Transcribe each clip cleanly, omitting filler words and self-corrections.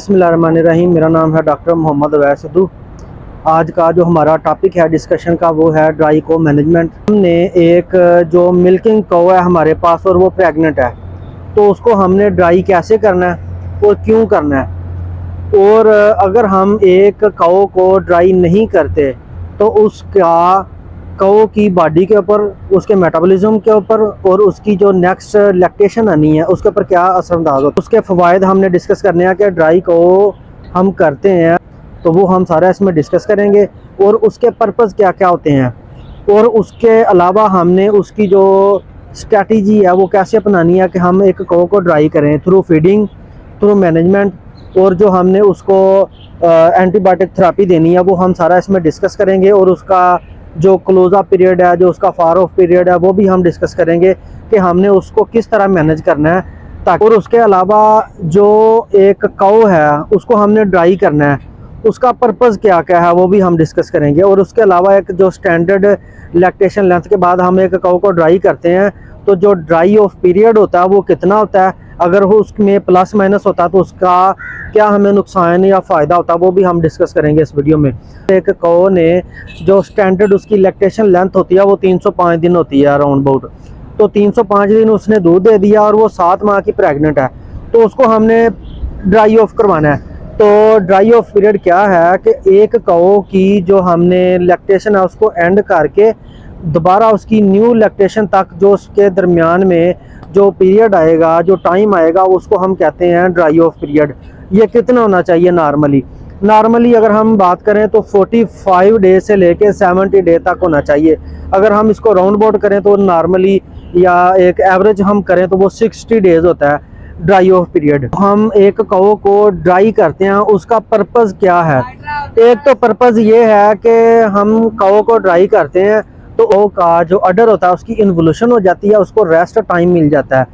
बिस्मिल्लाहिर्रहमानिर्रहीम। मेरा नाम है डॉक्टर मोहम्मद अवैस सिद्धू। आज का जो हमारा टॉपिक है डिस्कशन का वो है ड्राई को मैनेजमेंट। हमने एक जो मिल्किंग कौ है हमारे पास और वो प्रेग्नेंट है, तो उसको हमने ड्राई कैसे करना है और क्यों करना है, और अगर हम एक कौ को ड्राई नहीं करते तो उसका कौ की बॉडी के ऊपर, उसके मेटाबॉलिज्म के ऊपर और उसकी जो नेक्स्ट लैक्टेशन आनी है उसके ऊपर क्या असरअंदाज होता है। उसके फ़वाइद हमने डिस्कस करने हैं कि ड्राई को हम करते हैं तो वो हम सारा इसमें डिस्कस करेंगे, और उसके पर्पज़ क्या क्या होते हैं, और उसके अलावा हमने उसकी जो स्ट्रेटजी है वो कैसे अपनानी है कि हम एक कौ को ड्राई करें थ्रू फीडिंग, थ्रू मैनेजमेंट, और जो हमने उसको एंटीबायोटिक थेरेपी देनी है वो हम सारा इसमें डिस्कस करेंगे। और उसका जो क्लोज़ अप पीरियड है, जो उसका फार ऑफ पीरियड है, वो भी हम डिस्कस करेंगे कि हमने उसको किस तरह मैनेज करना है ताकि। और उसके अलावा जो एक कौ है उसको हमने ड्राई करना है, उसका पर्पज़ क्या क्या है वो भी हम डिस्कस करेंगे। और उसके अलावा एक जो स्टैंडर्ड लैक्टेशन लेंथ के बाद हम एक कौ को ड्राई करते हैं तो जो ड्राई ऑफ पीरियड होता है वो कितना होता है, अगर वो उसमें प्लस माइनस होता है तो उसका क्या हमें नुकसान या फ़ायदा होता है, वो भी हम डिस्कस करेंगे इस वीडियो में। एक कौ ने जो स्टैंडर्ड उसकी लैक्टेशन लेंथ होती है वो 305 दिन होती है अराउंड अबाउट, तो 305 दिन उसने दूध दे दिया और वो 7 माह की प्रेग्नेंट है, तो उसको हमने ड्राई ऑफ करवाना है। तो ड्राई ऑफ पीरियड क्या है कि एक कौ की जो हमने लैक्टेशन है उसको एंड करके दोबारा उसकी न्यू लैक्टेशन तक जो उसके दरमियान में जो पीरियड आएगा, जो टाइम आएगा, उसको हम कहते हैं ड्राई ऑफ पीरियड। ये कितना होना चाहिए नॉर्मली अगर हम बात करें तो 45 डे से लेके 70 डे तक होना चाहिए। अगर हम इसको राउंड अबाउट करें तो नॉर्मली या एक एवरेज हम करें तो वो 60 डेज होता है ड्राई ऑफ पीरियड। हम एक कौ को ड्राई करते हैं, उसका पर्पज़ क्या है। एक तो पर्पज़ ये है कि हम कौ को ड्राई करते हैं तो कौ का जो अडर होता है उसकी इन्वोल्यूशन हो जाती है, उसको रेस्ट टाइम मिल जाता है,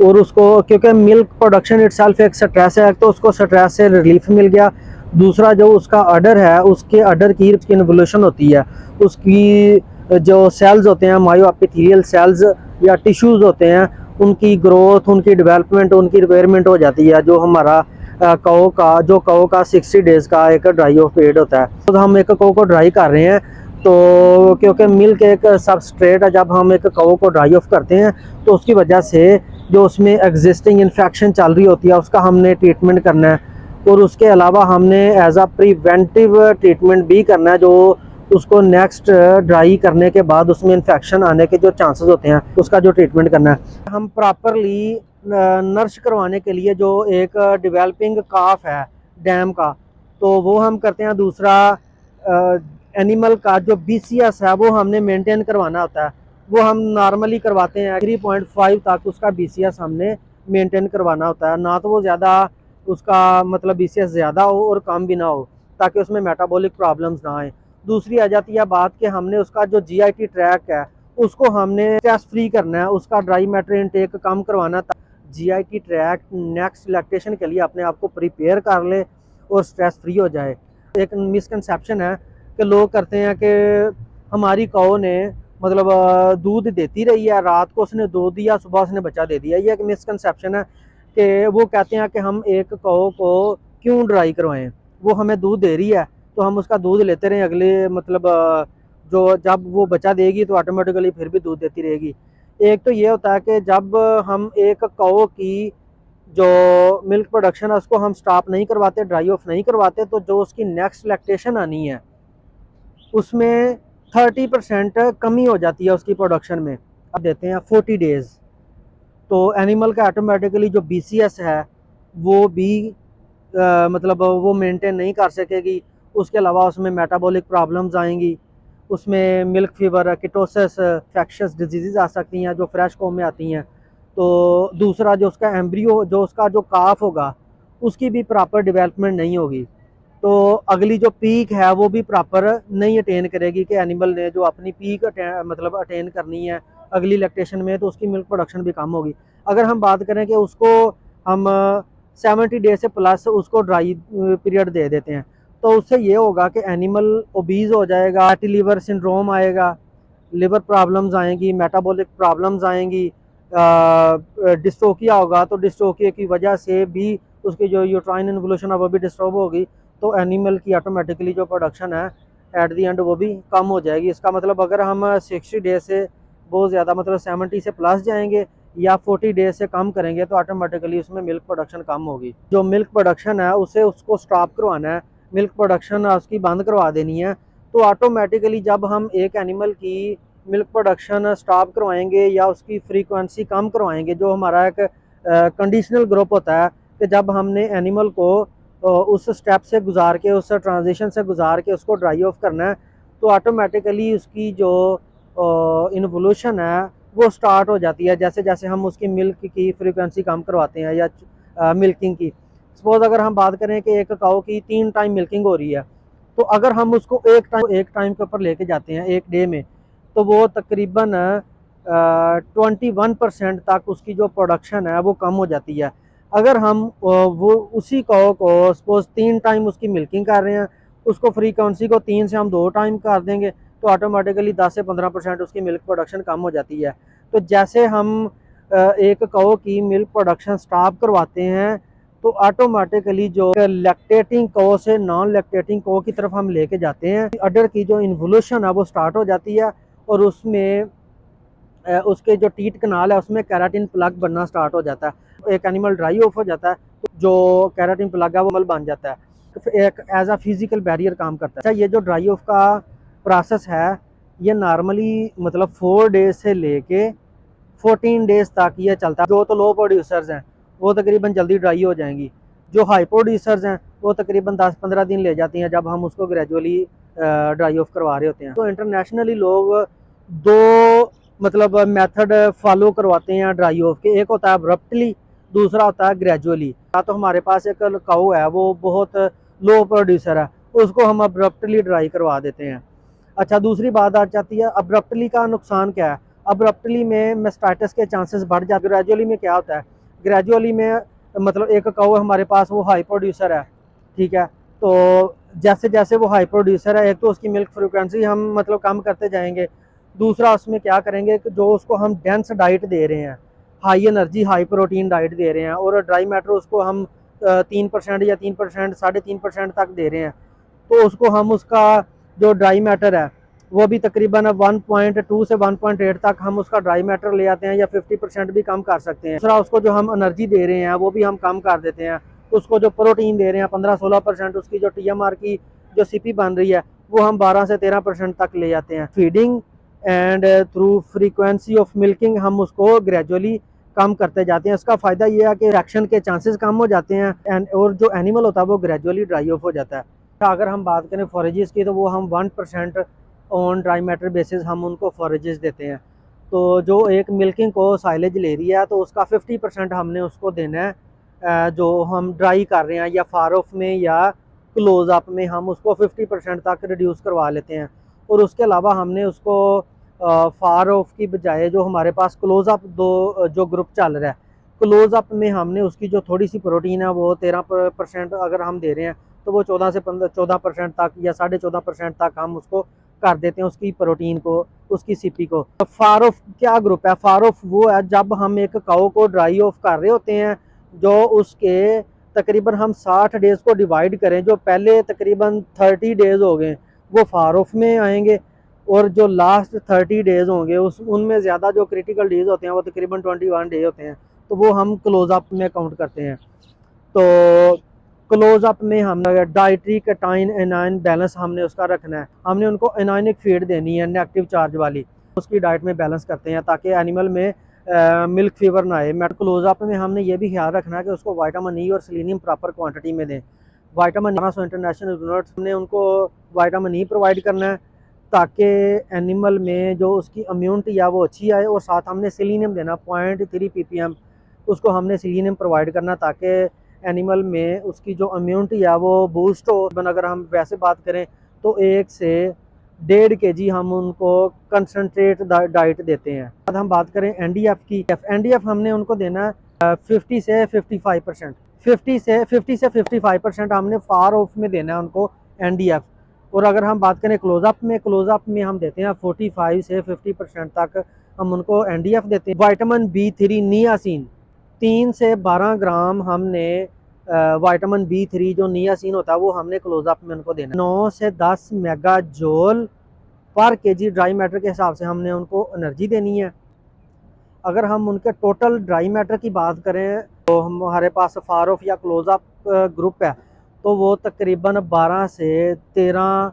और उसको क्योंकि मिल्क प्रोडक्शन इटसेल्फ एक स्ट्रेस है तो उसको स्ट्रेस से रिलीफ मिल गया। दूसरा जो उसका अडर है उसके अडर की इन्वोल्यूशन होती है, उसकी जो सेल्स होते हैं मायो एपिथेलियल सेल्स या टिश्यूज़ होते हैं, उनकी ग्रोथ, उनकी डेवलपमेंट, उनकी रिपेयरमेंट हो जाती है। जो हमारा कौ का 60 डेज़ का एक ड्राई ऑफ पीरियड होता है। तो हम एक कौ को ड्राई कर रहे हैं तो क्योंकि मिल्क एक सबस्ट्रेट है, जब हम एक कौ को ड्राई ऑफ करते हैं तो उसकी वजह से जो उसमें एग्जिस्टिंग इन्फेक्शन चल रही होती है उसका हमने ट्रीटमेंट करना है, और उसके अलावा हमने एज अ प्रिवेंटिव ट्रीटमेंट भी करना है, जो उसको नेक्स्ट ड्राई करने के बाद उसमें इन्फेक्शन आने के जो चांसेस होते हैं उसका जो ट्रीटमेंट करना है। हम प्रॉपरली नर्श करवाने के लिए जो एक डेवलपिंग काफ है डैम का, तो वो हम करते हैं। दूसरा एनिमल का जो BCS है वो हमने मेंटेन करवाना होता है, वो हम नॉर्मली करवाते हैं 3.5 तक उसका BCS हमने मेंटेन करवाना होता है, ना तो वो ज़्यादा उसका मतलब BCS ज़्यादा हो और कम भी ना हो, ताकि उसमें मेटाबॉलिक प्रॉब्लम्स ना आए। दूसरी आ जाती है बात कि हमने उसका जो GIT ट्रैक है उसको हमने स्ट्रेस फ्री करना है, उसका ड्राई मैटर इनटेक कम करवाना था। GIT ट्रैक नेक्स्ट लैक्टेशन के लिए अपने आप को प्रिपेयर कर ले और स्ट्रेस फ्री हो जाए। एक मिसकंसेप्शन है कि लोग करते हैं कि हमारी कौ ने मतलब दूध देती रही है, रात को उसने दूध दिया, सुबह उसने बच्चा दे दिया। ये एक मिसकंसेप्शन है कि वो कहते हैं कि हम एक कौ को क्यों ड्राई करवाएं, वो हमें दूध दे रही है तो हम उसका दूध लेते रहें, अगले मतलब जो जब वो बच्चा देगी तो ऑटोमेटिकली फिर भी दूध देती रहेगी। एक तो ये होता है कि जब हम एक कौ की जो मिल्क प्रोडक्शन है उसको हम स्टॉप नहीं करवाते, ड्राई ऑफ नहीं करवाते, तो जो उसकी नेक्स्ट लैक्टेशन आनी है उसमें 30% कमी हो जाती है उसकी प्रोडक्शन में। अब देते हैं 40 डेज़, तो एनिमल का ऑटोमेटिकली जो BCS है वो भी मतलब वो मेंटेन नहीं कर सकेगी। उसके अलावा उसमें मेटाबॉलिक प्रॉब्लम्स आएंगी, उसमें milk fever, ketosis, infectious disease आ सकती हैं जो फ्रेश कौ में आती हैं। तो दूसरा जो उसका एम्ब्रियो, जो उसका जो काफ होगा उसकी भी प्रॉपर डेवलपमेंट नहीं होगी, तो अगली जो पीक है वो भी प्रॉपर नहीं अटेन करेगी कि एनिमल ने जो अपनी पीक मतलब अटेन करनी है अगली लैक्टेशन में, तो उसकी मिल्क प्रोडक्शन भी कम होगी। अगर हम बात करें कि उसको हम 70 डे से प्लस उसको ड्राई पीरियड दे देते हैं तो उससे ये होगा कि एनिमल ओबीज हो जाएगा, फैटी लिवर सिंड्रोम आएगा, लिवर प्रॉब्लम्स आएंगी, मेटाबॉलिक प्रॉब्लम्स आएंगी, डिस्ट्रोफिया होगा तो डिस्ट्रोफिया की वजह से भी उसकी जो यूट्राइन इन्वोल्यूशन है वो भी डिस्टर्ब होगी, तो एनिमल की ऑटोमेटिकली जो प्रोडक्शन है एट दी एंड वो भी कम हो जाएगी। इसका मतलब अगर हम 60 डेज से बहुत ज़्यादा मतलब 70 से प्लस जाएंगे या 40 डेज से कम करेंगे तो ऑटोमेटिकली उसमें मिल्क प्रोडक्शन कम होगी। जो मिल्क प्रोडक्शन है उसे उसको स्टॉप करवाना है, मिल्क प्रोडक्शन उसकी बंद करवा देनी है। तो ऑटोमेटिकली जब हम एक एनिमल की मिल्क प्रोडक्शन स्टॉप करवाएंगे या उसकी फ्रीक्वेंसी कम करवाएंगे, जो हमारा एक कंडीशनल ग्रुप होता है कि जब हमने एनिमल को उस स्टेप से गुजार के, उस ट्रांजिशन से गुजार के उसको ड्राई ऑफ करना है, तो ऑटोमेटिकली उसकी जो इन्वोल्यूशन है वो स्टार्ट हो जाती है। जैसे जैसे हम उसकी मिल्क की फ्रीक्वेंसी कम करवाते हैं या मिल्किंग की, सपोज अगर हम बात करें कि एक काऊ की 3 टाइम मिल्किंग हो रही है, तो अगर हम उसको एक टाइम के ऊपर लेके जाते हैं एक डे में, तो वो तकरीबन 21% तक उसकी जो प्रोडक्शन है वो कम हो जाती है। अगर हम वो उसी काऊ को सपोज 3 टाइम उसकी मिल्किंग कर रहे हैं, उसको फ्रीक्वेंसी को 3 से हम 2 टाइम कर देंगे, तो ऑटोमेटिकली 10 से 15% उसकी मिल्क प्रोडक्शन कम हो जाती है। तो जैसे हम एक काऊ की मिल्क प्रोडक्शन स्टॉप करवाते हैं, तो ऑटोमेटिकली जो लैक्टेटिंग काऊ से नॉन लैक्टेटिंग काऊ की तरफ हम लेके जाते हैं, अडर की जो इन्वोल्यूशन है वो स्टार्ट हो जाती है और उसमें उसके जो टीट कनाल है उसमें कैराटिन प्लग बनना स्टार्ट हो जाता है। एक एनिमल ड्राई ऑफ हो जाता है तो जो कैराटिन प्लग है वो मल बन जाता है, तो एक एज अ फिजिकल बैरियर काम करता है। अच्छा, ये जो ड्राई ऑफ का प्रोसेस है ये नॉर्मली मतलब 4 डेज से लेके 14 डेज तक ये चलता है। जो तो लो प्रोड्यूसर्स हैं वो तकरीबन जल्दी ड्राई हो जाएंगी, जो हाई प्रोड्यूसर्स हैं वो तकरीबन 10-15 दिन ले जाती हैं जब हम उसको ग्रेजुअली ड्राई ऑफ करवा रहे होते हैं। तो इंटरनेशनली लोग दो मतलब मेथड फॉलो करवाते हैं ड्राई ऑफ के, एक होता है अब्रप्टली, दूसरा होता है ग्रेजुअली। या तो हमारे पास एक काऊ है वो बहुत लो प्रोड्यूसर है, उसको हम अब्रप्टली ड्राई करवा देते हैं। अच्छा, दूसरी बात आ जाती है अब्रप्टली का नुकसान क्या है। अब्रप्टली में मेस्टाइटिस के चांसेस बढ़ जाते हैं। ग्रेजुअली में क्या होता है, ग्रेजुअली में मतलब एक काऊ हमारे पास वो हाई प्रोड्यूसर है, ठीक है, तो जैसे जैसे वो हाई प्रोड्यूसर है, एक तो उसकी मिल्क फ्रिक्वेंसी हम मतलब कम करते जाएंगे, दूसरा उसमें क्या करेंगे कि जो उसको हम डेंस डाइट दे रहे हैं, high energy high protein diet दे रहे हैं, और ड्राई मैटर उसको हम 3% या 3% 3.5% तक दे रहे हैं, तो उसको हम उसका जो ड्राई मैटर है वो भी तकरीबन 1.2 से 1.8 तक हम उसका ड्राई मैटर ले आते हैं, या 50% भी कम कर सकते हैं। दूसरा, उसको जो हम एनर्जी दे रहे हैं वो भी हम कम कर देते हैं। उसको जो प्रोटीन दे रहे हैं 15-16%, उसकी जो TMR की जो CP बन रही है वो हम 12 से 13% तक ले जाते हैं। Feeding and through frequency of milking हम उसको ग्रेजुअली कम करते जाते हैं। इसका फ़ायदा ये है कि रिएक्शन के चांसेस कम हो जाते हैं और जो एनिमल होता है वो ग्रेजुअली ड्राई ऑफ हो जाता है। अगर हम बात करें फॉरेजेस की, तो वो हम 1% ऑन ड्राई मैटर बेसिस हम उनको फॉरेजेस देते हैं। तो जो एक मिल्किंग को साइलेज ले रही है तो उसका 50% हमने उसको देना है, जो हम ड्राई कर रहे हैं या फार ऑफ में या क्लोज अप में हम उसको 50% तक रिड्यूस करवा लेते हैं। और उसके अलावा हमने उसको फार ऑफ की बजाय जो हमारे पास क्लोज अप दो जो ग्रुप चल रहा है, क्लोज अप में हमने उसकी जो थोड़ी सी प्रोटीन है वो 13% अगर हम दे रहे हैं, तो वो 14 से 14% तक या 14.5% तक हम उसको कर देते हैं उसकी प्रोटीन को, उसकी CP को। फार ऑफ क्या ग्रुप है, फार ऑफ वो है जब हम एक काऊ को ड्राई ऑफ कर रहे होते हैं, जो उसके तकरीबन हम 60 डेज को डिवाइड करें, जो पहले तकरीबन 30 डेज हो गए वो फार ऑफ में आएंगे, और जो लास्ट 30 डेज होंगे उस उनमें ज़्यादा जो क्रिटिकल डेज होते हैं वो तकरीबन 21 डे होते हैं, तो वो हम क्लोज अप में काउंट करते हैं। तो क्लोज अप में हम डाइट्री कैटाइन एनाइन बैलेंस हमने उसका रखना है। हमने उनको एनाइनिक फीड देनी है नेगेटिव चार्ज वाली, उसकी डाइट में बैलेंस करते हैं ताकि एनिमल में मिल्क फीवर ना आए। क्लोज अप में हमने ये भी ख्याल रखना है कि उसको विटामिन ई और सेलेनियम प्रॉपर क्वांटिटी में दें। विटामिन 1200 इंटरनेशनल यूनिट्स हमने उनको विटामिन ई प्रोवाइड करना है ताकि एनिमल में जो उसकी इम्यूनिटी है वो अच्छी आए, और साथ हमने सेलेनियम देना 0.3 ppm उसको हमने सेलेनियम प्रोवाइड करना ताकि एनिमल में उसकी जो इम्यूनिटी है वो बूस्ट हो। अगर हम वैसे बात करें तो 1 से 1.5 kg हम उनको कंसनट्रेट डाइट देते हैं। अब हम बात करें NDF की, NDF हमने उनको देना है 50 से 55%, 50 से 55% हमने फार ऑफ में देना है उनको NDF। और अगर हम बात करें क्लोजअप में हम देते हैं 45 से 50% तक हम उनको NDF देते हैं। विटामिन B3 नियासिन 3 से 12 ग्राम हमने विटामिन B3 जो नियासिन होता है वो हमने क्लोजअप में उनको देना है। 9 से 10 मेगा जूल पर केजी ड्राई मैटर के हिसाब से हमने उनको एनर्जी देनी है। अगर हम उनके टोटल ड्राई मैटर की बात करें तो हमारे पास फारोफ या क्लोजअप ग्रुप है, तो वो तकरीबन 12 से 13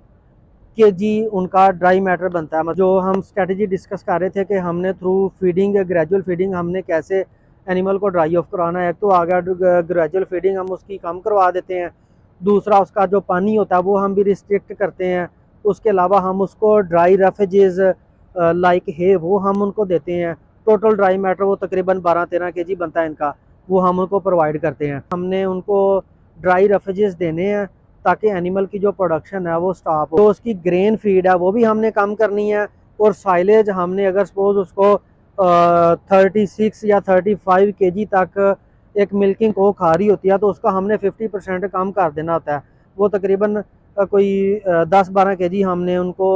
केजी उनका ड्राई मैटर बनता है। जो हम स्ट्रेटजी डिस्कस कर रहे थे कि हमने थ्रू फीडिंग, ग्रेजुअल फीडिंग, हमने कैसे एनिमल को ड्राई ऑफ करवाना है। तो आगे ग्रेजुअल फीडिंग हम उसकी कम करवा देते हैं। दूसरा, उसका जो पानी होता है वो हम भी रिस्ट्रिक्ट करते हैं। उसके अलावा हम उसको ड्राई रेफेजेस लाइक है वो हम उनको देते हैं। टोटल ड्राई मैटर वो तकरीबन 12-13 केजी बनता है इनका, वो हम उनको प्रोवाइड करते हैं। हमने उनको ड्राई रेफेजेस देने हैं ताकि एनिमल की जो प्रोडक्शन है वो स्टॉप हो। तो उसकी ग्रेन फीड है वो भी हमने कम करनी है। और साइलेज हमने अगर सपोज उसको 36 या 35 केजी तक एक मिल्किंग को खा रही होती है तो उसका हमने 50% कम कर देना होता है। वो तकरीबन कोई 10-12 केजी हमने उनको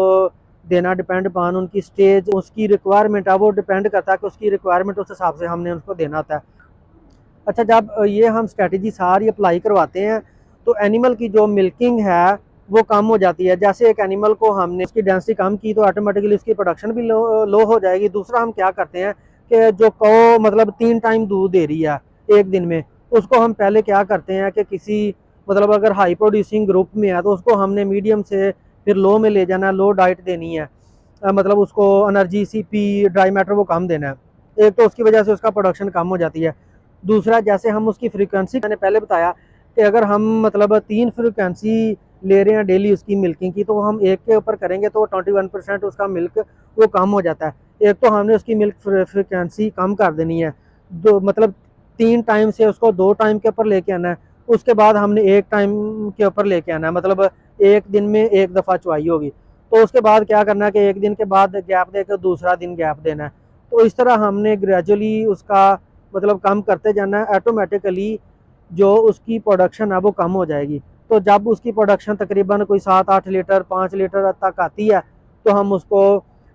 देना, डिपेंड पान उनकी स्टेज, उसकी रिक्वायरमेंट है, वो डिपेंड करता है कि उसकी रिक्वायरमेंट उस हिसाब से हमने उसको देना होता है। अच्छा, जब ये हम स्ट्रेटजी सारी अप्लाई करवाते हैं तो एनिमल की जो मिल्किंग है वो कम हो जाती है। जैसे एक एनिमल को हमने उसकी डेंसिटी कम की तो ऑटोमेटिकली उसकी प्रोडक्शन भी लो हो जाएगी। दूसरा, हम क्या करते हैं कि जो कौ मतलब 3 टाइम दूध दे रही है एक दिन में, उसको हम पहले क्या करते हैं कि किसी मतलब अगर हाई प्रोड्यूसिंग ग्रुप में है तो उसको हमने मीडियम से फिर लो में ले जाना है, लो डाइट देनी है। मतलब उसको एनर्जी, CP, ड्राई मैटर वो कम देना है। एक तो उसकी वजह से उसका प्रोडक्शन कम हो जाती है। दूसरा, जैसे हम उसकी फ्रीक्वेंसी, मैंने पहले बताया कि अगर हम मतलब 3 फ्रीक्वेंसी ले रहे हैं डेली उसकी मिल्किंग की, तो हम एक के ऊपर करेंगे तो 21% उसका मिल्क वो कम हो जाता है। एक तो हमने उसकी मिल्क फ्रीक्वेंसी कम कर देनी है, दो मतलब 3 टाइम से उसको 2 टाइम के ऊपर लेके आना है। उसके बाद हमने 1 टाइम के ऊपर लेके आना है, मतलब एक दिन में 1 दफ़ा चुवाई होगी। तो उसके बाद क्या करना है कि एक दिन के बाद गैप देकर दूसरा दिन गैप देना है। तो इस तरह हमने ग्रेजुअली उसका मतलब कम करते जाना है। ऑटोमेटिकली जो उसकी प्रोडक्शन है वो कम हो जाएगी। तो जब उसकी प्रोडक्शन तकरीबन कोई 7-8 लीटर 5 लीटर तक आती है तो हम उसको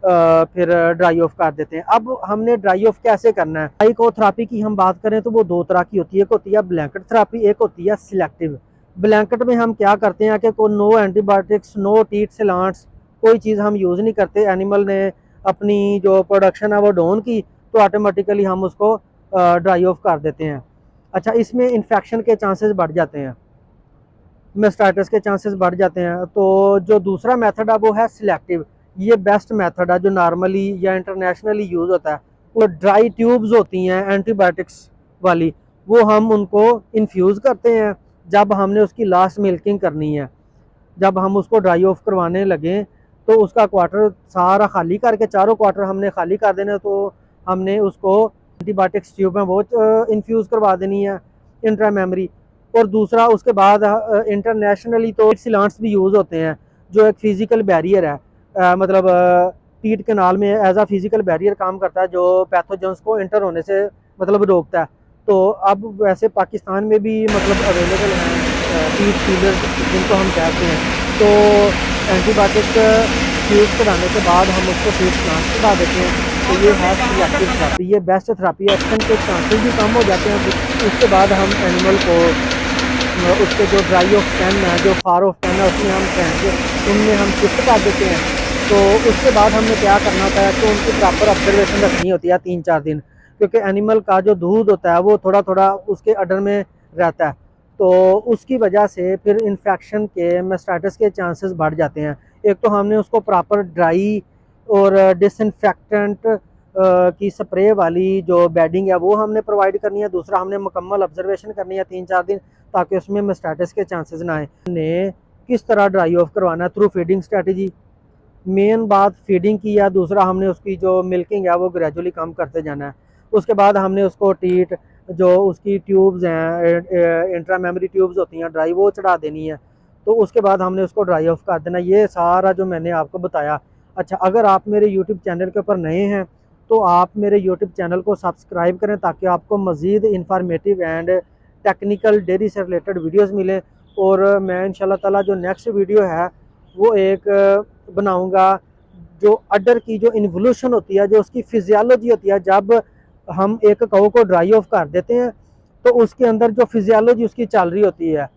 फिर ड्राई ऑफ कर देते हैं। अब हमने ड्राई ऑफ कैसे करना है। साइकोथेरेपी की हम बात करें तो वो 2 तरह की होती है। एक होती है ब्लैंकेट थेरेपी, एक होती है सिलेक्टिव। ब्लैंकेट में हम क्या करते हैं कि कोई नो एंटीबायोटिक्स, नो टीट सिलांट्स, कोई चीज़ हम यूज़ नहीं करते। एनिमल ने अपनी जो प्रोडक्शन है वो डाउन की तो ऑटोमेटिकली हम उसको ड्राई ऑफ कर देते हैं। अच्छा, इसमें इन्फेक्शन के चांसेस बढ़ जाते हैं, मेस्टाइटिस के चांसेस बढ़ जाते हैं। तो जो दूसरा मेथड है वो है सिलेक्टिव। ये बेस्ट मेथड है जो नॉर्मली या इंटरनेशनली यूज़ होता है। वो ड्राई ट्यूब्स होती हैं एंटीबायोटिक्स वाली, वो हम उनको इन्फ्यूज़ करते हैं जब हमने उसकी लास्ट मिल्किंग करनी है। जब हम उसको ड्राई ऑफ करवाने लगे तो उसका क्वार्टर सारा खाली करके, चारों क्वार्टर हमने खाली कर देना, तो हमने उसको एंटीबायोटिक्स ट्यूब में वो इन्फ्यूज़ करवा देनी है इंट्रा मेमरी। और दूसरा, उसके बाद इंटरनेशनली तो सिलांट्स भी यूज़ होते हैं जो एक फ़िज़िकल बैरियर है, मतलब टीट कैनाल में एज आ फिज़िकल बैरियर काम करता है जो पैथोजेंस को इंटर होने से मतलब रोकता है। तो अब वैसे पाकिस्तान में भी मतलब अवेलेबल हैं टीट फीलर जिनको हम कहते हैं। तो एंटीबायोटिक यूज़ कराने के बाद हम उसको टीट प्लांट करा देते हैं। तो ये है सिलेक्टिव थेरेपी, ये बेस्ट थेरेपी है। एक्शन के चांसेस भी कम हो जाते हैं। उसके बाद हम एनिमल को उसके जो ड्राई ऑफ कैन है, जो फार ऑफ कैन है, उसमें हम उनमें हम शिफ्ट कर देते हैं। तो उसके बाद हमने क्या करना होता है तो उनकी प्रॉपर ऑब्जर्वेशन रखनी होती है 3-4 दिन, क्योंकि एनिमल का जो दूध होता है वो थोड़ा थोड़ा उसके अडर में रहता है। तो उसकी वजह से फिर इन्फेक्शन के, मेस्टाइटिस के चांसेस बढ़ जाते हैं। एक तो हमने उसको प्रॉपर ड्राई और डिसइंफेक्टेंट की स्प्रे वाली जो बेडिंग है वो हमने प्रोवाइड करनी है। दूसरा, हमने मुकम्मल ऑब्जर्वेशन करनी है 3-4 दिन ताकि उसमें मेस्टाइटिस के चांसेस ना आए। हमने किस तरह ड्राई ऑफ करवाना है, थ्रू फीडिंग स्ट्रेटजी। मेन बात फीडिंग की है। दूसरा, हमने उसकी जो मिल्किंग है वो ग्रेजुअली कम करते जाना है। उसके बाद हमने उसको टीट, जो उसकी ट्यूब्स हैं इंट्रा मेमरी ट्यूब्स होती हैं ड्राई, वो चढ़ा देनी है। तो उसके बाद हमने उसको ड्राई ऑफ कर देना। ये सारा जो मैंने आपको बताया। अच्छा, अगर आप मेरे यूट्यूब चैनल के ऊपर नए हैं तो आप मेरे यूट्यूब चैनल को सब्सक्राइब करें ताकि आपको मज़ीद इंफॉर्मेटिव एंड टेक्निकल डेयरी से रिलेटेड वीडियोस मिलें। और मैं इंशाल्लाह ताला जो नेक्स्ट वीडियो है वो एक बनाऊंगा जो अडर की जो इन्वोल्यूशन होती है, जो उसकी फिजियोलॉजी होती है जब हम एक कौ को ड्राई ऑफ कर देते हैं तो उसके अंदर जो फिजियोलॉजी उसकी चल रही होती है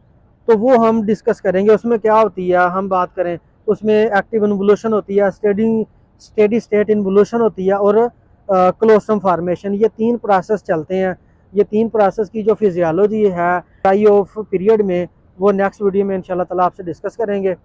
तो वो हम डिस्कस करेंगे। उसमें क्या होती है, हम बात करें उसमें एक्टिव इन्वोल्यूशन होती है, स्टेडी स्टेट इन्वोल्यूशन होती है और क्लोस्ट्रम फार्मेशन। ये 3 प्रोसेस चलते हैं। ये 3 प्रोसेस की जो फिजियोलॉजी है ड्राई ऑफ पीरियड में, वो नेक्स्ट वीडियो में इंशाल्लाह ताला आपसे डिस्कस करेंगे।